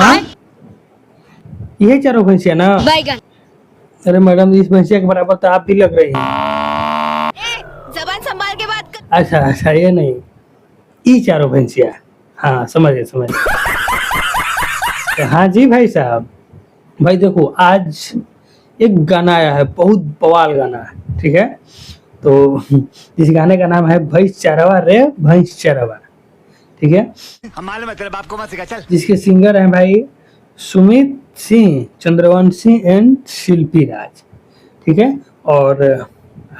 हाँ ये चारों भैंसिया ना? अरे मैडम इस भैंसिया के बराबर तो आप भी लग रही हैं। जबान संभाल के बात कर। अच्छा अच्छा ये नहीं, ये चारों भैंसिया। हाँ समझ गए समझ गए। हाँ जी भाई साहब, भाई देखो आज एक गाना आया है, बहुत बवाल गाना है, ठीक है। तो इस गाने का नाम है भैंस चरवा रे भैंस चरवा, ठीक है। हम मालूम है तेरे बाप को मत सिखा चल। जिसके सिंगर हैं भाई सुमित सिंह, चंद्रवंशी एंड शिल्पी राज, ठीक है। और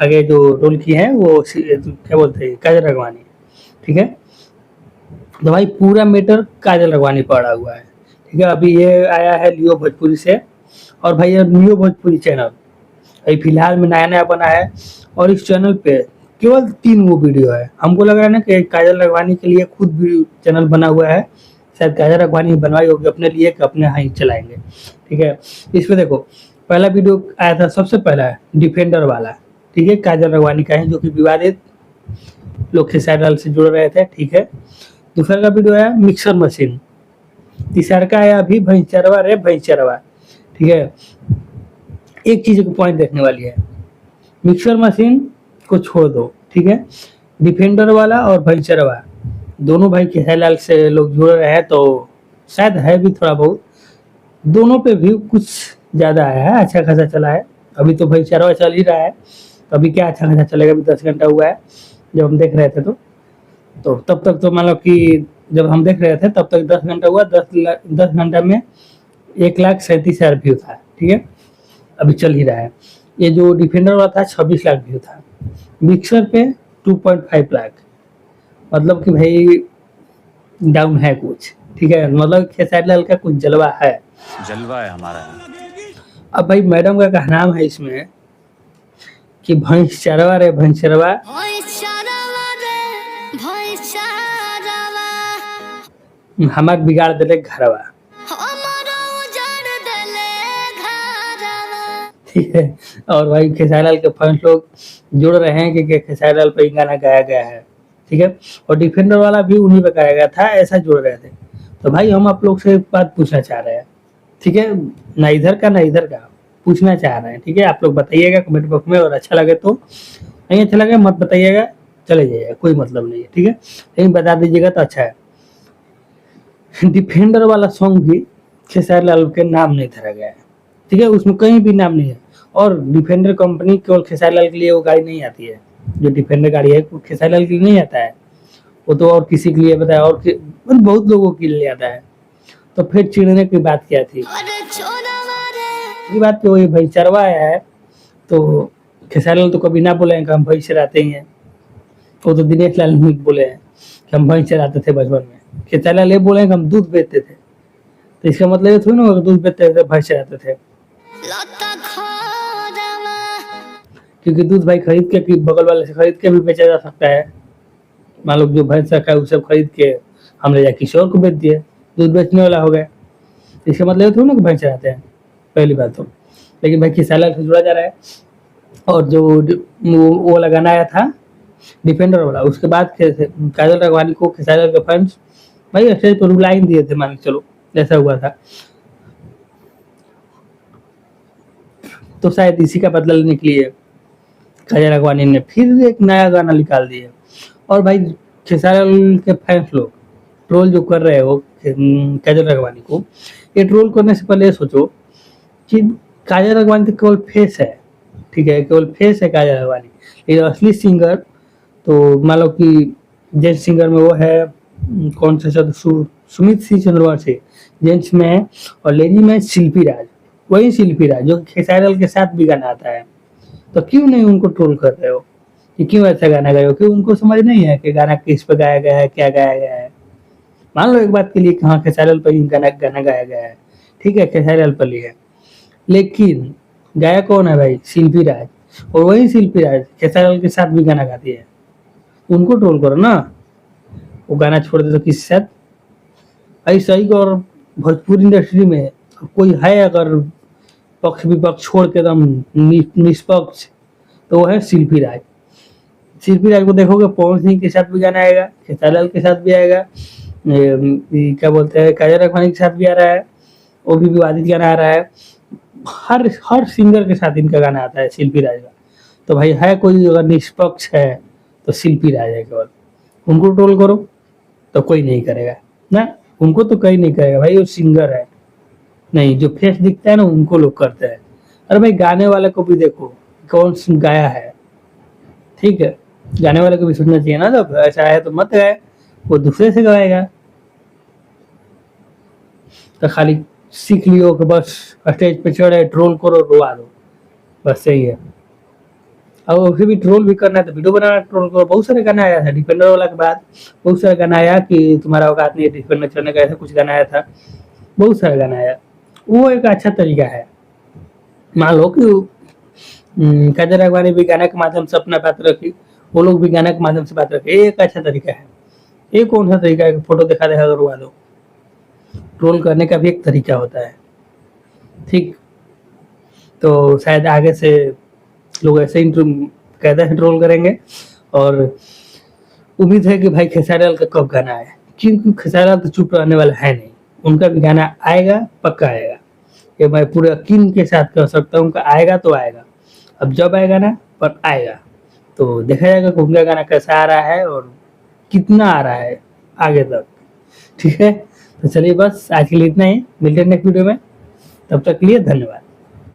आगे जो रोल की है वो क्या बोलते हैं काजल राघवानी, ठीक है। तो भाई पूरा मैटर काजल राघवानी पड़ा हुआ है, ठीक है। अभी ये आया है लियो भोजपुरी से, और भाई ये लियो भोजपुरी चैनल अभी फिलहाल में नया नया बना है, और इस चैनल पे केवल 3 वो वीडियो है। हमको लग रहा है ना कि काजल राघवानी के लिए खुद भी चैनल बना हुआ है, शायद काजल राघवानी बनवाई होगी अपने लिए कि अपने यहाँ ही चलाएंगे, ठीक है। इस पे देखो पहला वीडियो आया था, सबसे पहला है डिफेंडर वाला, ठीक है, काजल राघवानी का है, जो कि विवादित लोग खेसारी से जुड़ रहे थे, ठीक है। दूसरा का वीडियो है मिक्सर मशीन, तीसरा का है अभी भैंचरवा रे भैंचरवा, ठीक है। एक चीज को पॉइंट देखने वाली है, मिक्सर मशीन को छोड़ दो, ठीक है, डिफेंडर वाला और भैंचरवा दोनों भाई खेसारी से लोग जुड़ रहे हैं, तो शायद है भी थोड़ा बहुत, दोनों पे भी कुछ ज्यादा आया है, अच्छा खासा चला है। अभी तो भैंचरवा चल ही रहा है, तो अभी क्या अच्छा खासा चलेगा, अभी 10 घंटा हुआ है जब हम देख रहे थे, तो तब तक तो मान लो कि जब हम देख रहे थे तब तक 10 घंटा हुआ, 10 घंटा में 1,37,000 व्यू था, ठीक है। अभी चल ही रहा है। ये जो डिफेंडर वाला था 26 लाख व्यू था, मिक्सर पे 2.5 लाख, मतलब कि भाई डाउन है कुछ, ठीक है। मतलब खेसारी लाल का कुछ जलवा है हमारा। अब भाई मैडम का नाम है इसमें कि भैंस चरवा रे भैंस चरवा, हमार बिगाड़ दिले घरवा, ठीक है। और भाई खेसारी लाल के फैंस लोग जुड़ रहे हैं कि खेसारी लाल पे गाना गाया गया है, ठीक है। और डिफेंडर वाला भी उन्हीं पे गाया गया था, ऐसा जुड़ रहे थे। तो भाई हम आप लोग से एक बात पूछना चाह रहे हैं, ठीक है, ना इधर का ना इधर का पूछना चाह रहे हैं, ठीक है। आप लोग बताइएगा कमेंट बॉक्स में, और अच्छा लगे तो, नहीं अच्छा लगे मत बताइएगा, चले जाइएगा, कोई मतलब नहीं है, ठीक है। लेकिन बता दीजिएगा तो अच्छा है। डिफेंडर वाला सॉन्ग भी खेसारी लाल के नाम नहीं धरा गया है, ठीक है, उसमें कहीं भी नाम नहीं है। और डिफेंडर कंपनी केवल खेसारी लाल के लिए वो गाड़ी नहीं आती है, जो डिफेंडर गाड़ी है वो खेसारी लाल के लिए नहीं आता है, वो तो और किसी के लिए बताया, और मतलब बहुत लोगों के लिए आता है। तो फिर चिढ़ने की बात क्या थी, ये बात तो वही भाई चरवा आया है, तो खेसारी लाल तो कभी ना बोले हैं कि हम भैंस चराते ही हैं, वो तो दिनेश लाल नहीं बोले हैं कि हम भैंस चराते थे बचपन में, खेसारी लाल ये बोले हैं कि हम दूध बेचते थे, तो इसका मतलब ये थोड़ी ना होगा दूध बेचते थे भैंस चराते थे, क्योंकि दूध भाई खरीद के बगल वाले से खरीद के भी बेचा जा सकता है। मान लो जो भैंस रखा है वो सब खरीद के हम ले जाके किसी और को बेच दिए, दूध बेचने वाला हो गया, इसका मतलब ये थोड़ी ना कि भैंस चराते हैं, पहली बात तो। लेकिन भाई खेसारी लाल से जुड़ा जा रहा है, और जो वो लगाना आया था डिफेंडर वाला, उसके बाद काजल राघवानी को खेसारी लाल के फैंस भाई स्टेज पर रुलाइन दिए थे, मान के चलो ऐसा हुआ था। तो शायद इसी का बदला लेने के लिए काजल राघवानी ने फिर एक नया गाना निकाल दिया। और भाई खेसारी लाल के फैंस लोग ट्रोल जो कर रहे हो काजल राघवानी को, ये ट्रोल करने से पहले सोचो कि काजल राघवानी तो केवल फेस है, ठीक है, केवल फेस है काजल राघवानी, लेकिन असली सिंगर तो मान लो कि जेंट्स सिंगर में वो है कौन सा शब्द, सुमित सिंह चंद्रवंशी जेंट्स में है, और लेडी में शिल्पी राज, वही शिल्पी राज जो खेसारी लाल के साथ भी गाना आता है। तो क्यों नहीं उनको ट्रोल कर रहे हो कि क्यों ऐसा गाना गाए हो, क्यों उनको समझ नहीं है कि गाना किस पे गाया गया है, क्या गाया गया है। मान लो एक बात के लिए कि हाँ खेसारी लाल पर ही गाना गाया गया है, ठीक है, खेसारी लाल पर ही है, लेकिन गाया कौन है भाई, शिल्पी राज, और वही शिल्पी राज खेसारी लाल के साथ भी गाना गाती है, उनको ट्रोल करो ना, वो गाना छोड़ दे तो किसी साथ। भाई सही को, और भोजपुरी इंडस्ट्री में कोई है अगर पक्ष विपक्ष छोड़ के एकदम निष्पक्ष, तो वो है शिल्पी राज। शिल्पी राज को देखोगे पवन सिंह के साथ भी गाना आएगा, खेसारी लाल के साथ भी आएगा, क्या बोलते हैं काजल राघवानी के साथ भी आ रहा है, वो भी विवादित गाना आ रहा है। हर सिंगर के साथ इनका गाना आता है शिल्पी राज का। तो भाई है कोई अगर निष्पक्ष है तो शिल्पी राज है केवल। उनको ट्रोल करो तो कोई नहीं करेगा ना, उनको तो कोई नहीं करेगा भाई, वो सिंगर है। नहीं, जो फेस दिखता है ना उनको लोग करते हैं। अरे भाई गाने वाले को भी देखो कौन गाया है, ठीक है, गाने वाले को भी सुनना चाहिए ना। जब ऐसा है तो मत गाए, वो दूसरे से गवाएगा। तो खाली सीख लियो कि बस स्टेज पे चढ़े ट्रोल करो रोवा दो, बस यही है। और फिर भी ट्रोल भी करना है तो वीडियो बनाना ट्रोल करो। बहुत सारे गाना आया था डिफेंडर वाला के बाद, बहुत सारा गाना आया कि तुम्हारा औकात नहीं है डिफेंडर चढ़ने का, ऐसा कुछ गाना आया था, बहुत सारा गाना आया। वो एक अच्छा तरीका है। मान लो कि काजल राघवानी भी गाना के माध्यम से अपना बात रखी, वो लोग भी गाना के माध्यम से बात रखे, ये एक अच्छा तरीका है। ये कौन सा तरीका है कि फोटो दिखा करवा दो। ट्रोल करने का भी एक तरीका होता है, ठीक। तो शायद आगे से लोग ऐसे ही कहते हैं ट्रोल करेंगे। और उम्मीद है कि भाई खेसारी लाल का कब गाना आए, क्योंकि खेसारी लाल तो चुप रहने वाला है नहीं, उनका भी गाना आएगा, पक्का आएगा। ये मैं पूरे यकीन के साथ कह सकता हूँ कि आएगा तो आएगा। अब जब आएगा ना, पर आएगा तो देखा जाएगा कि उनका गाना कैसा आ रहा है और कितना आ रहा है आगे तक, ठीक है। तो चलिए बस आज के लिए इतना ही, मिलते हैं नेक्स्ट वीडियो में, तब तक के लिए धन्यवाद।